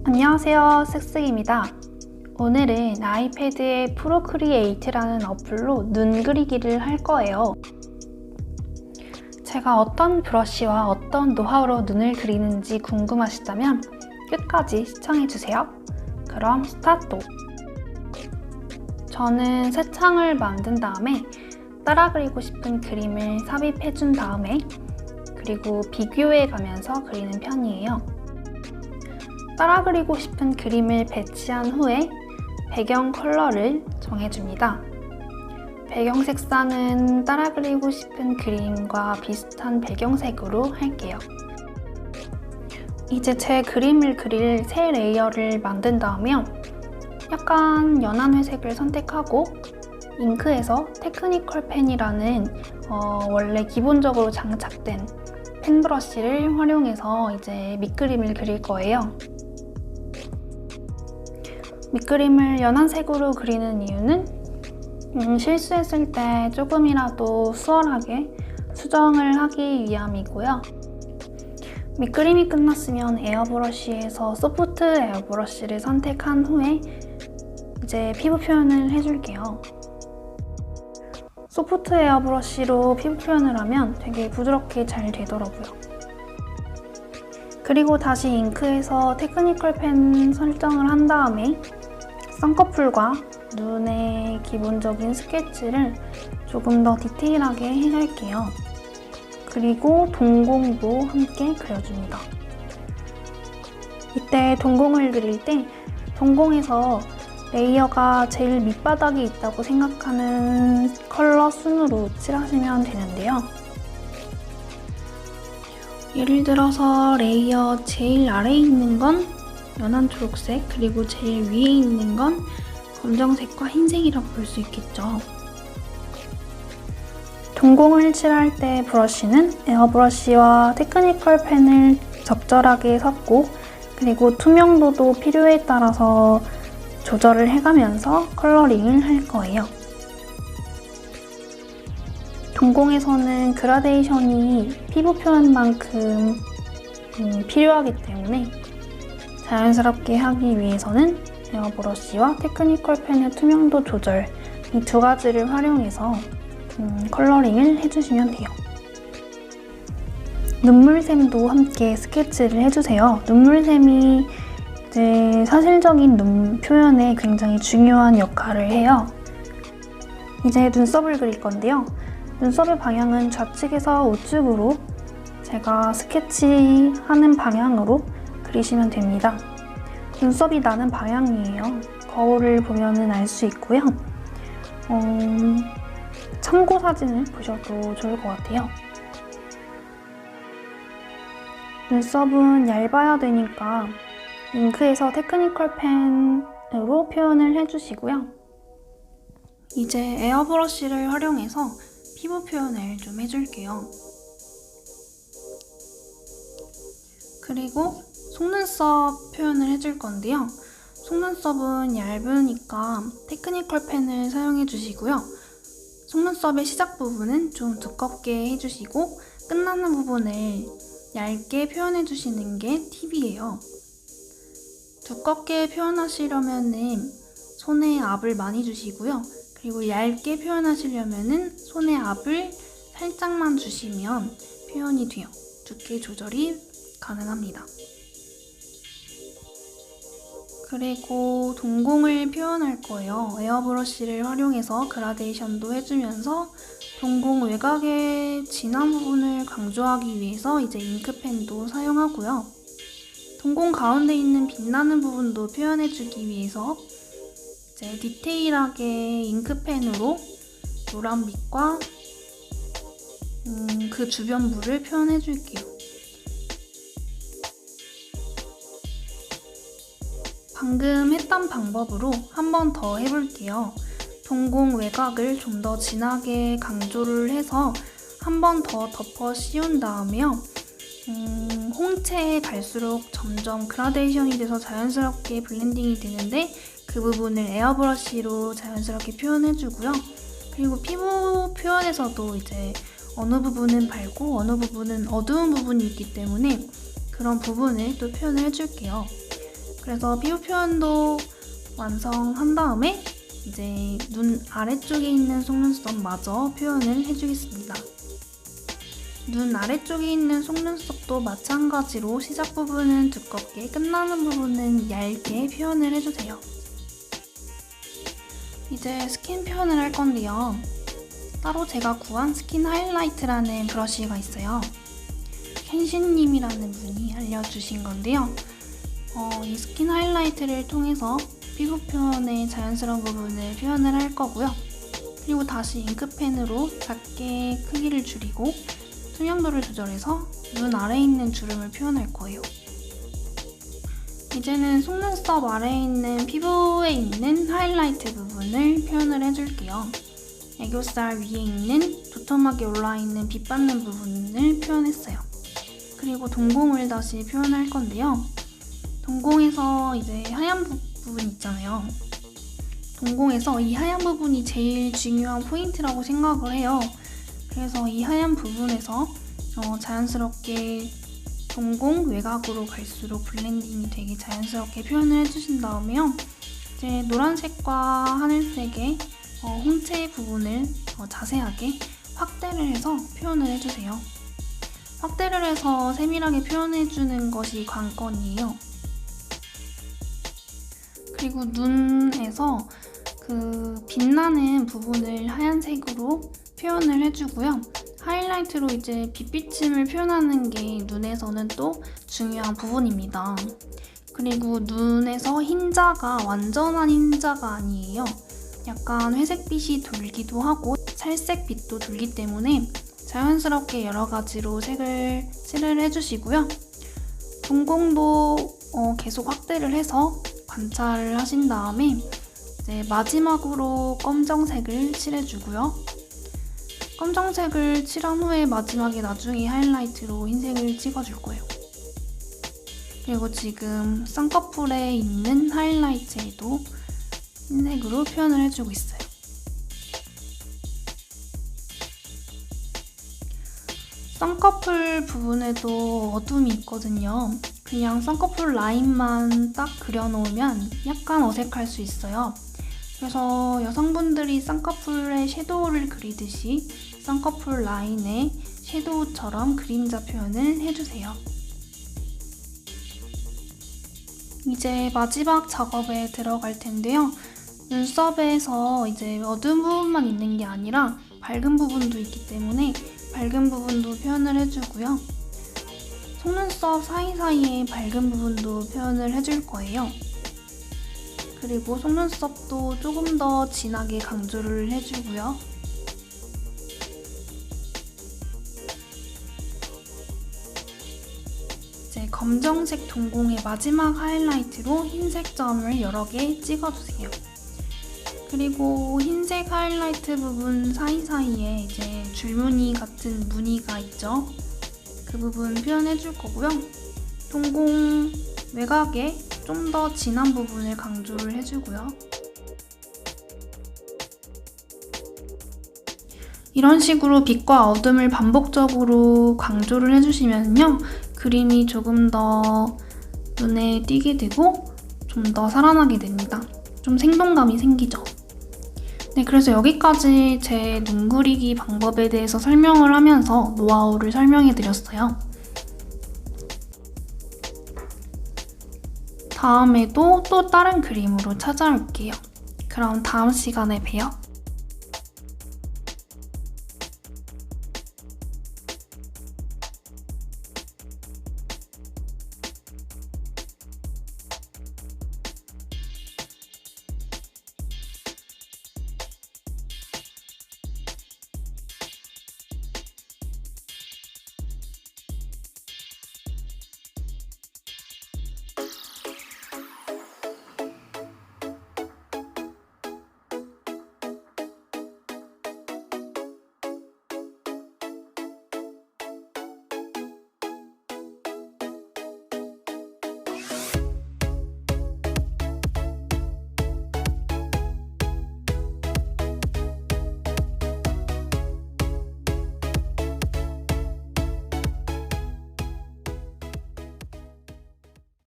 안녕하세요, 쓱쓱입니다. 오늘은 아이패드의 프로크리에이트라는 어플로 눈 그리기를 할 거예요. 제가 어떤 브러쉬와 어떤 노하우로 눈을 그리는지 궁금하시다면 끝까지 시청해주세요. 그럼 스타트! 저는 새 창을 만든 다음에 따라 그리고 싶은 그림을 삽입해준 다음에 그리고 비교해 가면서 그리는 편이에요. 따라 그리고 싶은 그림을 배치한 후에 배경 컬러를 정해줍니다. 배경 색상은 따라 그리고 싶은 그림과 비슷한 배경색으로 할게요. 이제 제 그림을 그릴 새 레이어를 만든 다음에 약간 연한 회색을 선택하고 잉크에서 테크니컬 펜이라는 원래 기본적으로 장착된 펜 브러쉬를 활용해서 이제 밑그림을 그릴 거예요. 밑그림을 연한 색으로 그리는 이유는 실수했을 때 조금이라도 수월하게 수정을 하기 위함이고요. 밑그림이 끝났으면 에어브러쉬에서 소프트 에어브러쉬를 선택한 후에 이제 피부 표현을 해줄게요. 소프트 에어브러쉬로 피부 표현을 하면 되게 부드럽게 잘 되더라고요. 그리고 다시 잉크에서 테크니컬 펜 설정을 한 다음에 쌍꺼풀과 눈의 기본적인 스케치를 조금 더 디테일하게 해갈게요. 그리고 동공도 함께 그려줍니다. 이때 동공을 그릴 때 동공에서 레이어가 제일 밑바닥에 있다고 생각하는 컬러 순으로 칠하시면 되는데요. 예를 들어서 레이어 제일 아래에 있는 건 연한 초록색, 그리고 제일 위에 있는 건 검정색과 흰색이라고 볼 수 있겠죠. 동공을 칠할 때 브러쉬는 에어브러쉬와 테크니컬 펜을 적절하게 섞고 그리고 투명도도 필요에 따라서 조절을 해가면서 컬러링을 할 거예요. 동공에서는 그라데이션이 피부 표현만큼 필요하기 때문에 자연스럽게 하기 위해서는 에어브러쉬와 테크니컬 펜의 투명도 조절 이 두 가지를 활용해서 컬러링을 해주시면 돼요. 눈물샘도 함께 스케치를 해주세요. 눈물샘이 이제 사실적인 눈 표현에 굉장히 중요한 역할을 해요. 이제 눈썹을 그릴 건데요. 눈썹의 방향은 좌측에서 우측으로 제가 스케치하는 방향으로 그리시면 됩니다. 눈썹이 나는 방향이에요. 거울을 보면 알 수 있고요. 참고 사진을 보셔도 좋을 것 같아요. 눈썹은 얇아야 되니까 잉크에서 테크니컬 펜으로 표현을 해주시고요. 이제 에어브러쉬를 활용해서 피부 표현을 좀 해줄게요. 그리고 속눈썹 표현을 해줄 건데요. 속눈썹은 얇으니까 테크니컬 펜을 사용해 주시고요. 속눈썹의 시작 부분은 좀 두껍게 해주시고 끝나는 부분을 얇게 표현해 주시는 게 팁이에요. 두껍게 표현하시려면은 손에 압을 많이 주시고요. 그리고 얇게 표현하시려면은 손에 압을 살짝만 주시면 표현이 돼요. 두께 조절이 가능합니다. 그리고 동공을 표현할 거예요. 에어브러쉬를 활용해서 그라데이션도 해주면서 동공 외곽의 진한 부분을 강조하기 위해서 이제 잉크펜도 사용하고요. 동공 가운데 있는 빛나는 부분도 표현해주기 위해서 이제 디테일하게 잉크펜으로 노란빛과 그 주변부를 표현해줄게요. 방금 했던 방법으로 한 번 더 해볼게요. 동공 외곽을 좀 더 진하게 강조를 해서 한 번 더 덮어 씌운 다음에요. 홍채에 갈수록 점점 그라데이션이 돼서 자연스럽게 블렌딩이 되는데 그 부분을 에어브러쉬로 자연스럽게 표현해주고요. 그리고 피부 표현에서도 이제 어느 부분은 밝고 어느 부분은 어두운 부분이 있기 때문에 그런 부분을 또 표현을 해줄게요. 그래서 피부 표현도 완성한 다음에 이제 눈 아래쪽에 있는 속눈썹마저 표현을 해주겠습니다. 눈 아래쪽에 있는 속눈썹도 마찬가지로 시작 부분은 두껍게, 끝나는 부분은 얇게 표현을 해주세요. 이제 스킨 표현을 할 건데요. 따로 제가 구한 스킨 하이라이트라는 브러쉬가 있어요. 켄신님이라는 분이 알려주신 건데요. 이 스킨 하이라이트를 통해서 피부 표현의 자연스러운 부분을 표현을 할 거고요. 그리고 다시 잉크펜으로 작게 크기를 줄이고 투명도를 조절해서 눈 아래에 있는 주름을 표현할 거예요. 이제는 속눈썹 아래에 있는 피부에 있는 하이라이트 부분을 표현을 해줄게요. 애교살 위에 있는 도톰하게 올라있는 빛 받는 부분을 표현했어요. 그리고 동공을 다시 표현할 건데요. 동공에서 이제 하얀 부분 있잖아요. 동공에서 이 하얀 부분이 제일 중요한 포인트라고 생각을 해요. 그래서 이 하얀 부분에서 자연스럽게 동공 외곽으로 갈수록 블렌딩이 되게 자연스럽게 표현을 해주신 다음에요. 이제 노란색과 하늘색의 홍채 부분을 자세하게 확대를 해서 표현을 해주세요. 확대를 해서 세밀하게 표현해주는 것이 관건이에요. 그리고 눈에서 그 빛나는 부분을 하얀색으로 표현을 해주고요. 하이라이트로 이제 빛비침을 표현하는 게 눈에서는 또 중요한 부분입니다. 그리고 눈에서 흰자가 완전한 흰자가 아니에요. 약간 회색빛이 돌기도 하고 살색빛도 돌기 때문에 자연스럽게 여러 가지로 색을 칠을 해주시고요. 동공도 계속 확대를 해서 관찰을 하신 다음에 이제 마지막으로 검정색을 칠해주고요. 검정색을 칠한 후에 마지막에 나중에 하이라이트로 흰색을 찍어줄 거예요. 그리고 지금 쌍꺼풀에 있는 하이라이트에도 흰색으로 표현을 해주고 있어요. 쌍꺼풀 부분에도 어둠이 있거든요. 그냥 쌍꺼풀 라인만 딱 그려놓으면 약간 어색할 수 있어요. 그래서 여성분들이 쌍꺼풀에 섀도우를 그리듯이 쌍꺼풀 라인에 섀도우처럼 그림자 표현을 해주세요. 이제 마지막 작업에 들어갈 텐데요. 눈썹에서 이제 어두운 부분만 있는 게 아니라 밝은 부분도 있기 때문에 밝은 부분도 표현을 해주고요. 속눈썹 사이사이에 밝은 부분도 표현을 해줄 거예요. 그리고 속눈썹도 조금 더 진하게 강조를 해주고요. 이제 검정색 동공의 마지막 하이라이트로 흰색 점을 여러 개 찍어주세요. 그리고 흰색 하이라이트 부분 사이사이에 이제 줄무늬 같은 무늬가 있죠. 그 부분 표현해줄 거고요. 동공 외곽에 좀 더 진한 부분을 강조를 해주고요. 이런 식으로 빛과 어둠을 반복적으로 강조를 해주시면요. 그림이 조금 더 눈에 띄게 되고 좀 더 살아나게 됩니다. 좀 생동감이 생기죠. 네, 그래서 여기까지 제 눈 그리기 방법에 대해서 설명을 하면서 노하우를 설명해 드렸어요. 다음에도 또 다른 그림으로 찾아올게요. 그럼 다음 시간에 봬요.